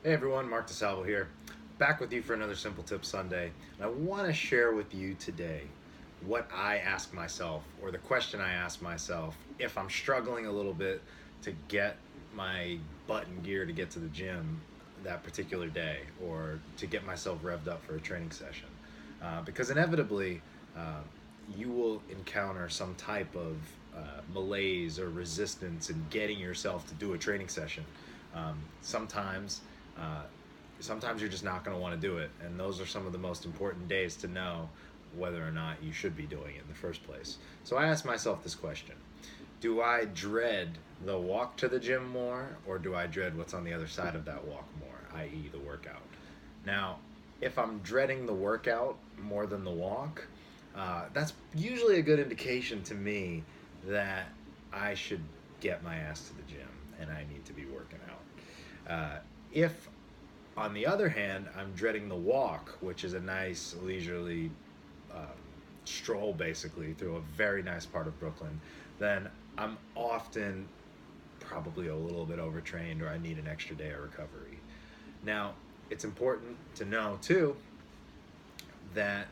Hey everyone, Mark DeSalvo here, back with you for another Simple Tip Sunday. And I want to share with you today what I ask myself, or the question I ask myself, if I'm struggling a little bit to get my butt in gear to get to the gym that particular day, or to get myself revved up for a training session. Because inevitably, you will encounter some type of malaise or resistance in getting yourself to do a training session. Sometimes sometimes you're just not going to want to do it, and those are some of the most important days to know whether or not you should be doing it in the first place. So I ask myself this question: do I dread the walk to the gym more, or do I dread what's on the other side of that walk more, i.e. the workout? Now, if I'm dreading the workout more than the walk, that's usually a good indication to me that I should get my ass to the gym and I need to be working out. If, on the other hand, I'm dreading the walk, which is a nice leisurely stroll basically through a very nice part of Brooklyn, then I'm often probably a little bit overtrained, or I need an extra day of recovery. Now, it's important to know too that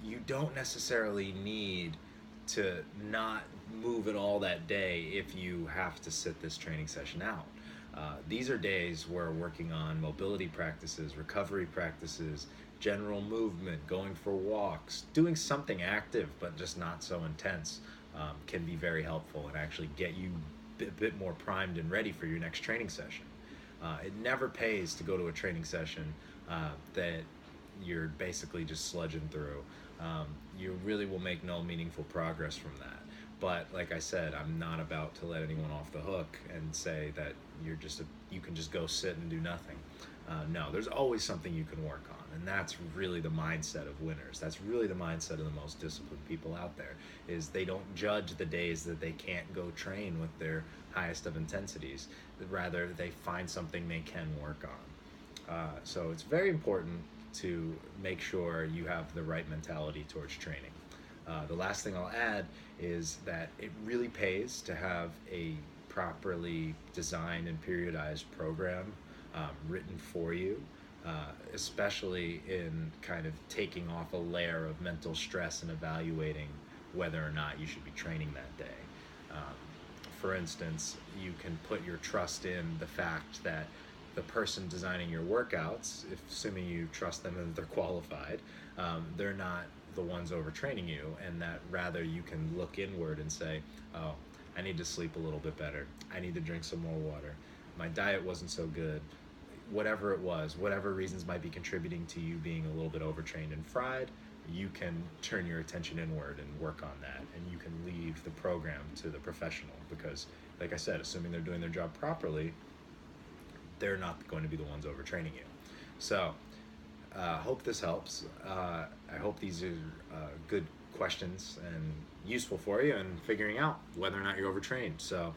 you don't necessarily need to not move at all that day if you have to sit this training session out. These are days where working on mobility practices, recovery practices, general movement, going for walks, doing something active but just not so intense can be very helpful and actually get you a bit more primed and ready for your next training session. It never pays to go to a training session that you're basically just sludging through. You really will make no meaningful progress from that. But like I said, I'm not about to let anyone off the hook and say that you can just go sit and do nothing. No, there's always something you can work on, and that's really the mindset of winners. That's really the mindset of the most disciplined people out there. Is they don't judge the days that they can't go train with their highest of intensities. Rather, they find something they can work on. So it's very important to make sure you have the right mentality towards training. The last thing I'll add is that it really pays to have a properly designed and periodized program written for you, especially in kind of taking off a layer of mental stress and evaluating whether or not you should be training that day. For instance, you can put your trust in the fact that the person designing your workouts, if assuming you trust them and they're qualified, they're not the ones overtraining you, and that rather you can look inward and say, oh, I need to sleep a little bit better. I need to drink some more water. My diet wasn't so good. Whatever it was, whatever reasons might be contributing to you being a little bit overtrained and fried, you can turn your attention inward and work on that, and you can leave the program to the professional, because like I said, assuming they're doing their job properly, they're not going to be the ones overtraining you. So hope this helps. I hope these are good questions and useful for you in figuring out whether or not you're overtrained. So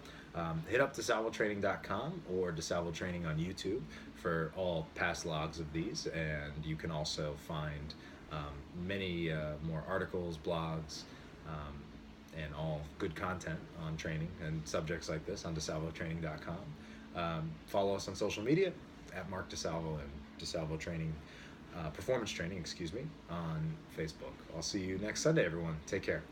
hit up DeSalvoTraining.com or DeSalvo Training on YouTube for all past logs of these, and you can also find many more articles, blogs, and all good content on training and subjects like this on DeSalvoTraining.com. Follow us on social media at Mark DeSalvo and DeSalvo Training, Performance Training, on Facebook. I'll see you next Sunday, everyone. Take care.